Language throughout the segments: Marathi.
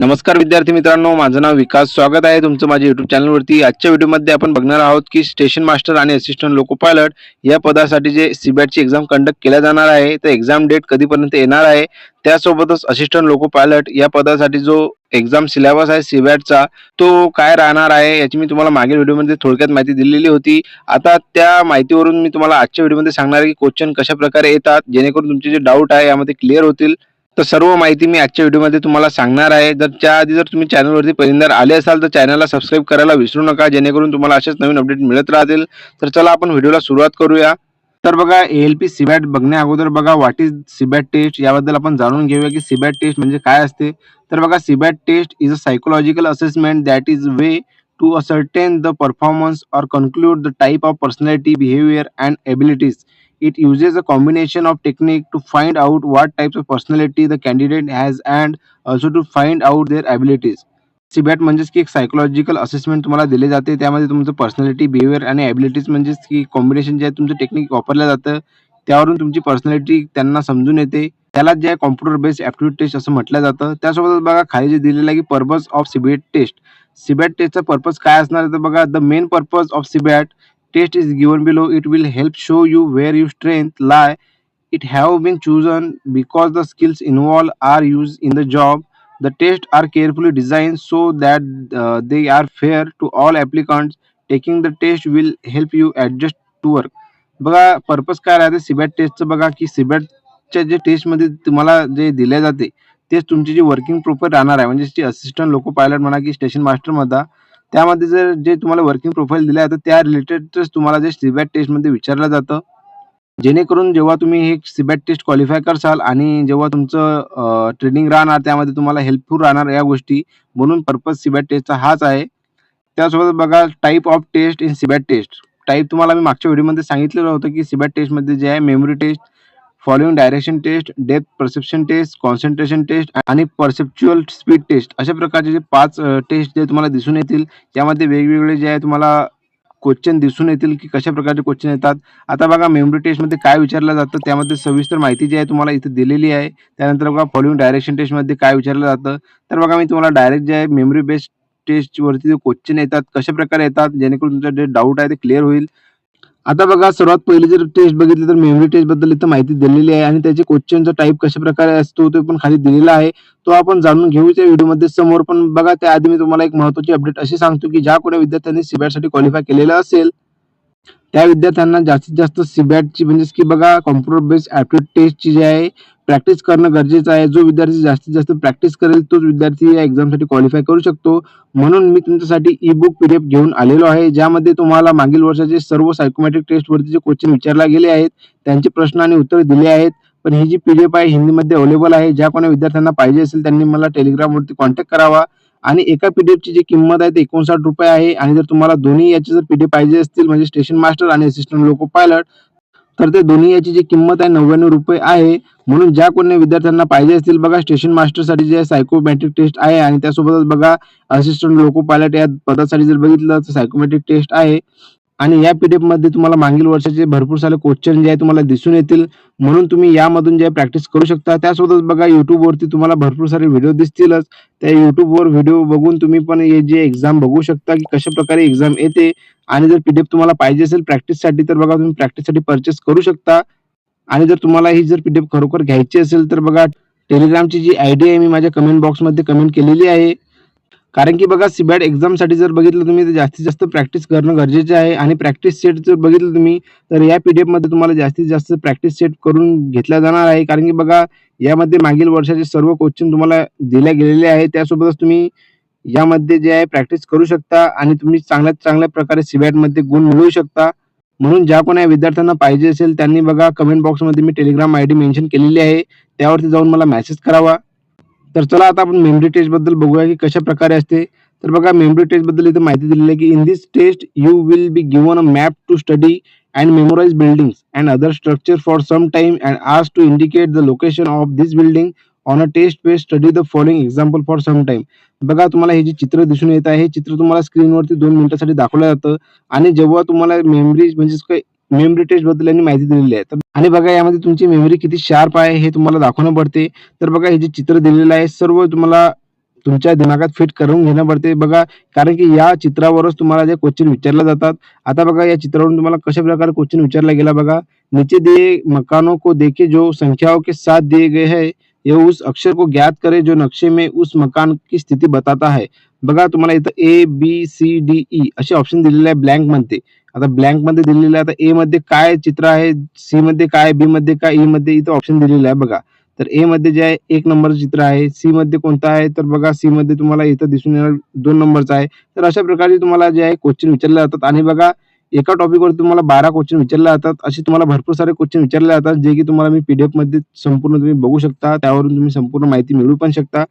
नमस्कार विद्यार्थी मित्रांनो, माझं नाव विकास. स्वागत आहे तुमचं माझ्या यूट्यूब चॅनलवरती. आजच्या व्हिडिओमध्ये आपण बघणार आहोत की स्टेशन मास्टर आणि असिस्टंट लोको पायलट या पदासाठी जे सीबॅटची एक्झाम कंडक्ट केल्या जाणार आहे, तर एक्झाम डेट कधीपर्यंत येणार आहे, त्यासोबतच असिस्टंट लोको पायलट या पदासाठी जो एक्झाम सिलेबस आहे सीबॅटचा तो काय राहणार आहे, याची मी तुम्हाला मागील व्हिडिओमध्ये थोडक्यात माहिती दिलेली होती. आता त्या माहितीवरून मी तुम्हाला आजच्या व्हिडिओमध्ये सांगणार आहे की क्वेश्चन कशाप्रकारे येतात, जेणेकरून तुमचे जे डाऊट आहे यामध्ये क्लिअर होतील. तर सर्व माहिती मी आजच्या व्हिडिओमध्ये तुम्हाला सांगणार आहे. त्याआधी जर तुम्ही चॅनलवरती पहिल्यांदा आले असाल तर चॅनलला सबस्क्राईब करायला विसरू नका, जेणेकरून तुम्हाला असेच नवीन अपडेट मिळत राहतील. तर चला आपण व्हिडिओला सुरुवात करूया. तर बघा, ALP सीबॅट बघण्या अगोदर बघा व्हॉट इज सीबॅट टेस्ट याबद्दल आपण जाणून घेऊया की सीबॅट टेस्ट म्हणजे काय असते. तर बघा, CBAT test is a psychological assessment that is way to ascertain the performance or conclude the type of personality, behavior and abilities. It uses a combination of technique to find out what types of personality the candidate has and also to find out their abilities. सीबॅट म्हणजेच की एक सायकोलॉजिकल असेसमेंट तुम्हाला दिले जाते. त्यामध्ये तुमचं पर्सनॅलिटी, बिहेवियर आणि ॲबिलिटीज म्हणजेच की कॉम्बिनेशन जे आहे तुमचं टेक्निक वापरलं जातं. त्यावरून तुमची पर्सनॅलिटी त्यांना समजून येते. त्याला जे आहे कॉम्प्युटर बेस्ड ॲप्टिट्यूड टेस्ट असं म्हटलं जातं. त्यासोबतच बघा खाली जे दिलेलं आहे की purpose of CBAT test. CBAT टेस्टचा पर्पज काय असणार आहे तर बघा, the main purpose of CBAT test is given below. It will help show you where your strength lie. It have been chosen because the skills involved are used in the job. The tests are carefully designed so that they are fair to all applicants. Taking the test will help you adjust to work. बघा, पर्पज काय राहते सीबॅट टेस्टचं बघा की सीबॅटच्या जे टेस्टमध्ये तुम्हाला जे दिले जाते तेच तुमची जी वर्किंग प्रोफाईल राहणार आहे, म्हणजे जी असिस्टंट लोको पायलट म्हणा की स्टेशन मास्टर म्हणा, त्यामध्ये जर जे तुम्हाला वर्किंग प्रोफाईल दिल्या आहे तर त्या रिलेटेडच तुम्हाला जे सीबॅट टेस्टमध्ये विचारलं जातं. जेणेकरून जेव्हा तुम्ही हे सीबॅट टेस्ट क्वालिफाय करसाल आणि जेव्हा तुमचं ट्रेनिंग राहणार त्यामध्ये तुम्हाला हेल्पफुल राहणार या गोष्टी, म्हणून पर्पज सीबॅट टेस्टचा हाच आहे. त्यासोबत बघा, type of test in CBAT test. Type तुम्हाला मी मागच्या व्हिडिओमध्ये सांगितलेलं होतं की सीबॅट टेस्टमध्ये जे आहे memory test, following direction test, depth perception test, concentration test आणि परसेप्च्युअल स्पीड टेस्ट अशा प्रकारचे जे 5 टेस्ट जे तुम्हाला दिसून येतील. यामध्ये वेगवेगळे जे आहे तुम्हाला क्वेश्चन दिसून येतील की कशा प्रकारचे क्वेश्चन येतात. आता बघा, मेमरी टेस्टमध्ये काय विचारलं जातं त्यामध्ये सविस्तर माहिती जी आहे तुम्हाला इथे दिलेली आहे. त्यानंतर बघा, फॉलोइंग डायरेक्शन टेस्टमध्ये काय विचारलं जातं. तर बघा, मी तुम्हाला डायरेक्ट जे आहे मेमरी बेस्ड टेस्टवरती जे क्वेश्चन येतात कशा प्रकारे येतात, जेणेकरून तुमचा जे डाऊट आहे ते क्लिअर होईल. आता बघा, सर्वात पहिली जर टेस्ट बघितली तर मेमरी टेस्ट बद्दल इथं माहिती दिलेली आहे आणि त्याचे क्वेश्चनचा टाईप कशा प्रकारे असतो ते पण खाली दिलेला आहे. तो आपण जाणून घेऊ त्या व्हिडिओमध्ये समोर. पण बघा, त्याआधी मी तुम्हाला एक महत्त्वाची अपडेट अशी सांगतो की ज्या कोणी विद्यार्थ्यांनी सीबॅटसाठी क्वालिफाय केलेलं असेल त्या विद्यार्थ्यांना जास्तीत जास्त सीबॅटची म्हणजेच की बघा कॉम्प्युटर बेस्ड ॲप्टिट्यूड टेस्टची जी आहे प्रॅक्टिस करणं गरजेचं आहे. जो विद्यार्थी जास्तीत जास्त प्रॅक्टिस करेल तोच विद्यार्थी या एक्झामसाठी क्वालिफाय करू शकतो. म्हणून मी तुमच्यासाठी ई-बुक PDF घेऊन आलेलो आहे, ज्यामध्ये तुम्हाला मागील वर्षाचे सर्व सायकोमॅट्रिक टेस्टवरती जे क्वेश्चन विचारले गेले आहेत त्यांचे प्रश्न आणि उत्तर दिले आहेत. पण ही जी PDF आहे हिंदीमध्ये अवेलेबल आहे. ज्या कोणी विद्यार्थ्यांना पाहिजे असेल त्यांनी मला टेलिग्रामवरती कॉन्टॅक्ट करावा. आणि एका PDFची जी किंमत आहे ते ₹59 आहे. आणि जर तुम्हाला दोन्ही याची जर PDF पाहिजे असतील म्हणजे स्टेशन मास्टर आणि असिस्टंट लोको पायलट, तर ते दोन्ही याची जी किंमत आहे ₹99 आहे. म्हणून ज्या कोणी विद्यार्थ्यांना पाहिजे असतील बघा, स्टेशन मास्टरसाठी जे सायकोमॅट्रिक टेस्ट आहे आणि त्यासोबतच बघा असिस्टंट लोको पायलट या पदासाठी जर बघितलं तर सायकोमॅट्रिक टेस्ट आहे. आणि या PDF मध्ये तुम्हाला मागील वर्षाचे भरपूर सारे क्वेश्चन जे आहे तुम्हाला दिसून येतील. म्हणून तुम्ही यामधून जे प्रॅक्टिस करू शकता. त्यासोबतच बघा, YouTubeवरती तुम्हाला भरपूर सारे व्हिडिओ दिसतीलच. त्या YouTubeवर व्हिडिओ बघून तुम्ही पण हे जे एक्झाम बघू शकता की कशा प्रकारे एक्झाम येते. आणि जर PDF तुम्हाला पाहिजे असेल प्रॅक्टिससाठी तर बघा, तुम्ही प्रॅक्टिससाठी परचेस करू शकता. आणि जर तुम्हाला ही जर PDF खरोखर घ्यायची असेल तर बघा, टेलिग्रामची जी ID आहे मी माझ्या कमेंट बॉक्समध्ये कमेंट केलेली आहे. कारण की बघा, सीबॅट एक्झामसाठी जर बघितलं तुम्ही तर जास्तीत जास्त प्रॅक्टिस करणं गरजेचं आहे. आणि प्रॅक्टिस सेट जर बघितलं तुम्ही तर या PDFमध्ये तुम्हाला जास्तीत जास्त प्रॅक्टिस सेट करून घेतला जाणार आहे. कारण की बघा, यामध्ये मागील वर्षाचे सर्व क्वेश्चन तुम्हाला दिले गेलेले आहेत. त्यासोबतच तुम्ही यामध्ये जे आहे प्रॅक्टिस करू शकता आणि तुम्ही चांगल्यात चांगल्या प्रकारे सीबॅटमध्ये गुण मिळवू शकता. म्हणून ज्या कोणी विद्यार्थ्यांना पाहिजे असेल त्यांनी बघा कमेंट बॉक्समध्ये मी टेलिग्राम ID मेन्शन केलेली आहे, त्यावरती जाऊन मला मेसेज करावा. तर चला आता आपण मेमरी टेस्ट बद्दल बघूया की कशा प्रकारे असते. तर बघा, मेमरी टेस्ट बद्दल इथे माहिती दिलेली आहे की in this test you will be given a map to study and memorise buildings and other structure for some time and asked to indicate the location of this building on a test page. Study the following example for some time. बघा, तुम्हाला हे जे चित्र दिसून येत आहे हे चित्र तुम्हाला स्क्रीनवरती 2 मिनिटासाठी दाखवलं जातं. आणि जेव्हा तुम्हाला मेमरी म्हणजेच काय मेमरी टेस्ट बद्दल यांनी माहिती दिलेली आहे. तर आणि बघा, यामध्ये तुमची मेमरी किती शार्प आहे हे तुम्हाला दाखवणं पडते. तर बघा, हे जे चित्र दिलेलं आहे सर्व तुम्हाला तुमच्या दिमागात फिट करून घेणं पडते बघा, कारण की या चित्रावरच तुम्हाला जे क्वेश्चन विचारले जातात. आता बघा या चित्रावरून तुम्हाला कशा प्रकारे क्वेश्चन विचारला गेला बघा. नीचे दिए मकानों को देखे जो संख्याओं के साथ दिए गए हैं, ये उस अक्षर को ज्ञात करे जो नक्शे में उस मकान की स्थिती बताता है. बघा तुम्हाला इथं ए, बी, सी, डी, ई असे ऑप्शन दिलेले आहे ब्लँकमध्ये. आता ब्लँकमध्ये दिलेलं आहे. आता ए मध्ये काय चित्र आहे, सी मध्ये काय, बी मध्ये काय, ई मध्ये इथं ऑप्शन दिलेलं आहे बघा. तर ए मध्ये जे आहे 1 नंबरचं चित्र आहे. सी मध्ये कोणतं आहे, तर बघा सी मध्ये तुम्हाला इथं दिसून येणार 2 नंबरचं आहे. तर अशा प्रकारे तुम्हाला जे आहे क्वेश्चन विचारले जातात आणि बघा एका टॉपिकवर तुम्हाला 12 क्वेश्चन विचारले जातात. असे तुम्हाला भरपूर सारे क्वेश्चन विचारले जातात, जे की तुम्हाला मी पीडीएफमध्ये संपूर्ण तुम्ही बघू शकता. त्यावरून तुम्ही संपूर्ण माहिती मिळवू पण शकता.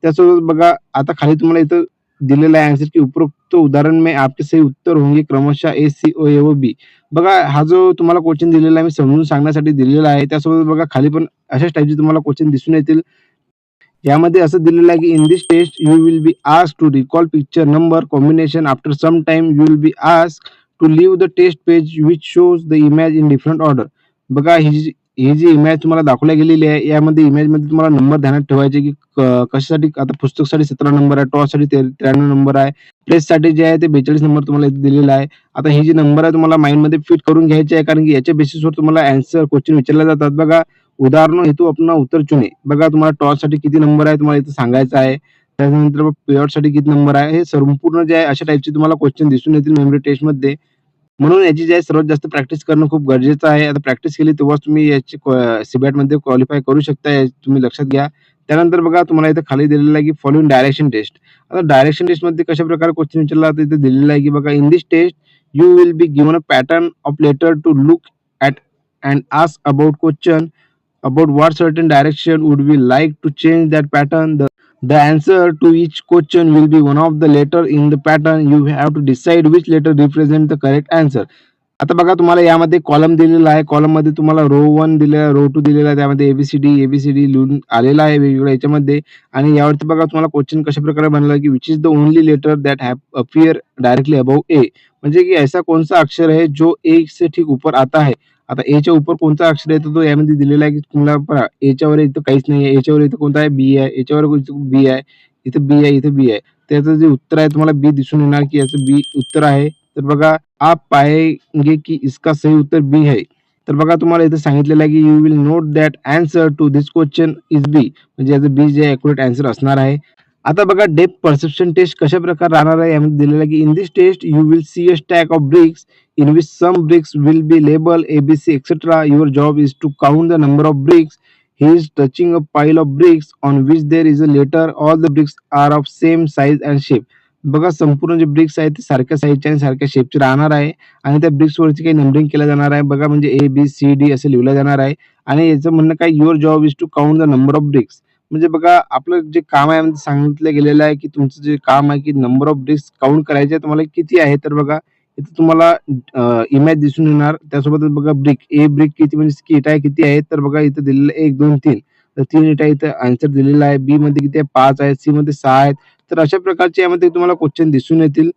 त्यासोबत बघा आता खाली तुम्हाला इथं दिलेला आहे आन्सर की उपरोक्त उदाहरण में आपके सही उत्तर होंगे क्रमशः ए, सी, ओ, ए व बी. बघा हा जो तुम्हाला क्वेश्चन दिलेला आहे मी समजून सांगण्यासाठी दिलेला आहे. त्यासोबत बघा खाली पण अशाच टाईपचे तुम्हाला क्वेश्चन दिसून येतील. यामध्ये असं दिलेलं आहे की in this test you will be asked to recall picture number combination after some time you will be asked to leave the test page which shows the image in different order. बघा ही जी इमेज तुम्हाला दाखवल्या गेलेली आहे यामध्ये इमेजमध्ये तुम्हाला नंबर ध्यानात ठेवायचे की कशासाठी. आता पुस्तकसाठी 17 नंबर आहे, टॉससाठी 93 नंबर आहे, प्लेससाठी जे आहे ते 42 नंबर तुम्हाला इथे दिलेला आहे. आता ही जी नंबर आहे तुम्हाला माइंडमध्ये फिट करून घ्यायची आहे, कारण की याच्या बेसिसवर तुम्हाला आन्सर क्वेश्चन विचारले जातात. बघा उदाहरणों हेतू अपना उत्तर चुने. बघा तुम्हाला टॉससाठी किती नंबर आहे तुम्हाला इथे सांगायचं आहे. त्यानंतर पेअरसाठी किती नंबर आहे, हे संपूर्ण जे आहे अशा टाईपचे तुम्हाला क्वेश्चन दिसून येतील मेमरी टेस्टमध्ये. म्हणून याची जी आहे सर्वात जास्त प्रॅक्टिस करणं खूप गरजेचं आहे. आता प्रॅक्टिस केली तेव्हाच तुम्ही याची सीबॅटमध्ये क्वालिफाय करू शकता, हे तुम्ही लक्षात घ्या. त्यानंतर बघा तुम्हाला इथे खाली दिलेलं आहे की फॉलोइंग डायरेक्शन टेस्ट. आता डायरेक्शन टेस्टमध्ये कशा प्रकारे क्वेश्चन विचारला जातो इथे दिलेलं आहे की बघा in this test you will be given a pattern of letter to look at and ask about question about what certain direction would we like to change that pattern. The answer to each question will be one of the letter in the pattern. You have to decide which letter represent the correct answer. आता बघा तुम्हाला यामध्ये कॉलम दिलेला आहे. कॉलम मध्ये तुम्हाला रो 1 दिलेला आहे, रो 2 दिलेला आहे. त्यामध्ये एबीसीडी लिहून आलेला आहे वेगवेगळ्या याच्यामध्ये. आणि यावरती बघा तुम्हाला क्वेश्चन कशा प्रकारे बनला की which is the only letter that have appear directly above A. म्हणजे की ऐसा कौन सा अक्षर है जो ए से ठीक ऊपर आता है. आता एच्या ऊपर कोणता अक्षर येतो तो यामध्ये दिलेला आहे की तुम्हाला पहा एच्यावर इथं काहीच नाही आहे. एच्यावर इथं कोणता आहे, बी आहे. याच्यावर बी आहे, इथं बी आहे, इथं बी आहे. त्याचं जे उत्तर आहे तुम्हाला बी दिसून येणार की याचं बी उत्तर आहे. तर बघा आप पाएंगे की इसका सही उत्तर बी है. तर बघा तुम्हाला इथे सांगितलेलं आहे की you will note that answer to this question is B. म्हणजे याचं बी जे ॲक्युरेट आन्सर असणार आहे. आता बघा डेप्थ परसेप्शन टेस्ट कशा प्रकारे राहणार आहे यामध्ये दिलेलं आहे की in this test you will see a stack of bricks in which some bricks will be labeled ABC etc. Your job is to count the number of bricks. He is touching a pile of bricks on which there is a letter. All the bricks are of same size and shape. बघा संपूर्ण जे ब्रिक्स आहेत ते सारख्या साईजचे आणि सारख्या शेपचे राहणार आहे आणि त्या ब्रिक्स वरती काही नंबरिंग केलं जाणार आहे. बघा म्हणजे ए बी सी डी असं लिहिलं जाणार आहे. आणि याचं म्हणणं काय your job is to count the number of bricks. म्हणजे बघा आपलं जे काम आहे सांगितलं गेलेलं आहे की तुमचं जे काम आहे की नंबर ऑफ ब्रिक्स काउंट करायचे तुम्हाला किती आहे. तर बघा इथे तुम्हाला इमेज दिसून येणार. त्यासोबतच बघा ब्रिक किती म्हणजे इटा किती आहे. तर बघा इथे दिलेलं 1 2 3. तर 3 इटा इथे आन्सर दिलेला आहे. बी मध्ये किती आहे, 5 आहेत. सी मध्ये 6 आहेत. तर अशा प्रकारचे यामध्ये तुम्हाला क्वेश्चन दिसून येतील.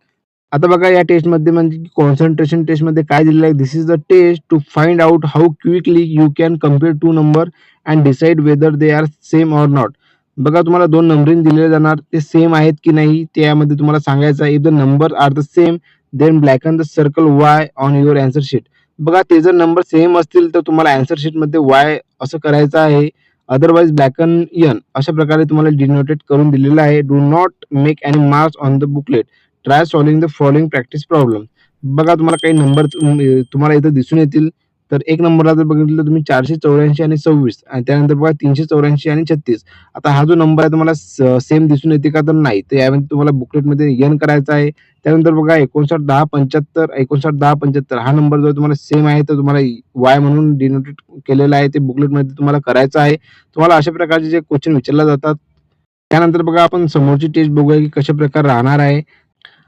आता बघा या टेस्टमध्ये म्हणजे कॉन्सन्ट्रेशन टेस्टमध्ये काय दिलेलं आहे, this is the test to find out how quickly you can compare two number and decide whether they are same or not. बघा तुम्हाला 2 नंबरिंग दिलेले जाणार, ते सेम आहेत की नाही ते यामध्ये तुम्हाला सांगायचं आहे. If the number are the same then blacken the circle Y on your answer sheet. बघा ते जर नंबर सेम असतील तर तुम्हाला आन्सर शीट मध्ये वाय असं करायचं आहे. अदरवाइज ब्लॅकन एन अशा प्रकारे तुम्हाला डिनोटेड करून दिलेलं आहे. Do not make any marks on the booklet. Try solving the following practice problem. बघा तुम्हाला काही नंबर तुम्हाला इथं दिसून येतील. तर एक नंबरला जर बघितलं तर तुम्ही 484 आणि 26 आणि त्यानंतर बघा 384 आणि 36. आता हा जो नंबर आहे तुम्हाला सेम दिसून येते का, तर नाही. तर यामध्ये तुम्हाला बुकलेटमध्ये एन करायचा आहे. त्यानंतर बघा 59 10 75 59 10 75 हा नंबर जर तुम्हाला सेम आहे तर तुम्हाला वाय म्हणून डिनोटेड केलेला आहे ते बुकलेटमध्ये तुम्हाला करायचं आहे. तुम्हाला अशा प्रकारचे जे क्वेश्चन विचारले जातात. त्यानंतर बघा आपण समोरची टेस्ट बघूया की कशा प्रकारे राहणार आहे.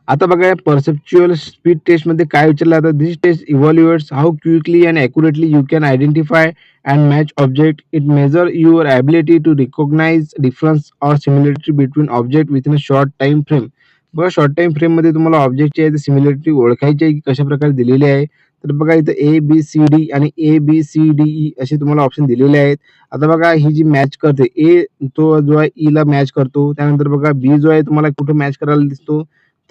आता बघा या परसेप्च्युअल स्पीड टेस्ट मध्ये काय विचारलं जातं, this test evaluates how quickly and accurately you can identify and match object. It measure your ability to recognise difference or similarity between object within a short time frame. बघा शॉर्ट टाइम फ्रेम मध्ये तुम्हाला ऑब्जेक्टची आहे सिमिलरिटी ओळखायची आहे की कशा प्रकारे दिलेली आहे. तर बघा इथं ABCD आणि ABCDE असे तुम्हाला ऑप्शन दिलेले आहेत. आता बघा ही जी मॅच करते ए तो जो आहे ईला मॅच करतो. त्यानंतर बघा बी जो आहे तुम्हाला कुठे मॅच करायला दिसतो,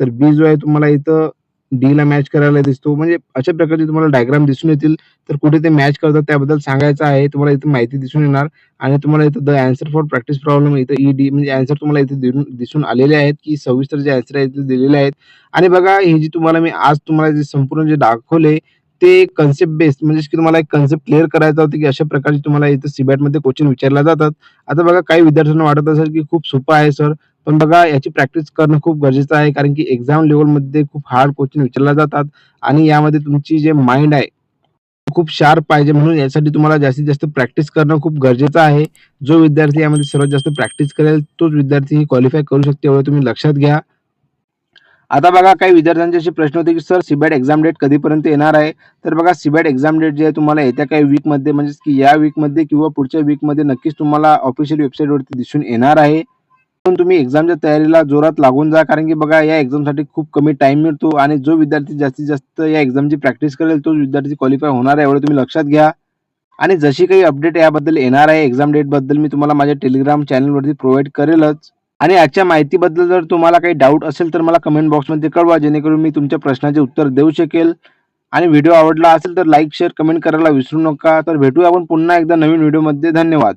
तर बी जो आहे तुम्हाला इथं डीला मॅच करायला दिसतो. म्हणजे अशा प्रकारचे तुम्हाला डायग्राम दिसून येतील. तर कुठे ते मॅच करतात त्याबद्दल सांगायचं आहे. तुम्हाला इथं माहिती दिसून येणार आणि तुम्हाला इथं the answer for practice problem इथं ED म्हणजे ॲन्सर तुम्हाला इथे दिसून आलेले आहेत, की सविस्तर जे ॲन्सर आहेत ते दिलेले आहेत. आणि बघा हे जी तुम्हाला मी आज तुम्हाला जे संपूर्ण जे दाखवले ते कन्सेप्ट बेस्ड म्हणजे की तुम्हाला एक कन्सेप्ट क्लिअर करायचा होता, की अशा प्रकारचे तुम्हाला इथं सीबॅटमध्ये क्वेश्चन विचारले जातात. आता बघा काही विद्यार्थ्यांना वाटत असेल, की खूप सोपं आहे सर. पण बघा याची प्रॅक्टिस करणं खूप गरजेचं आहे. कारण की एक्झाम लेव्हलमध्ये खूप हार्ड क्वेश्चन विचारले जातात आणि यामध्ये तुमची जे माइंड आहे खूप शार्प पाहिजे. म्हणून यासाठी तुम्हाला जास्तीत जास्त प्रॅक्टिस करणं खूप गरजेचं आहे. जो विद्यार्थी यामध्ये सर्वात जास्त प्रॅक्टिस करेल तोच विद्यार्थी क्वालिफाय करू शकतो एवढं तुम्ही लक्षात घ्या. आता बघा काही विद्यार्थ्यांचे असे प्रश्न होते, की सर सीबॅट एक्झाम डेट कधीपर्यंत येणार आहे? तर बघा सीबॅट एक्झाम डेट जी आहे तुम्हाला येत्या काही वीकमध्ये म्हणजेच की या वीकमध्ये किंवा पुढच्या वीकमध्ये नक्कीच तुम्हाला ऑफिशियल वेबसाईटवरती दिसून येणार आहे. पण तुम्ही एक्झामच्या तयारीला जोरात लागून जा. कारण की बघा या एक्झामसाठी खूप कमी टाईम मिळतो आणि जो विद्यार्थी जास्तीत जास्त या एक्झामची प्रॅक्टिस करेल तोच विद्यार्थी क्वालिफाय होणार आहे एवढं तुम्ही लक्षात घ्या. आणि जशी काही अपडेट याबद्दल येणार आहे एक्झाम डेटबद्दल मी तुम्हाला माझ्या टेलिग्राम चॅनलवरती प्रोव्हाईड करेलच. आणि आजच्या माहितीबद्दल जर तुम्हाला काही डाऊट असेल तर मला कमेंट बॉक्समध्ये कळवा जेणेकरून मी तुमच्या प्रश्नाचे उत्तर देऊ शकेल. आणि व्हिडिओ आवडला असेल तर लाईक, शेअर, कमेंट करायला विसरू नका. तर भेटूया आपण पुन्हा एकदा नवीन व्हिडिओमध्ये. धन्यवाद.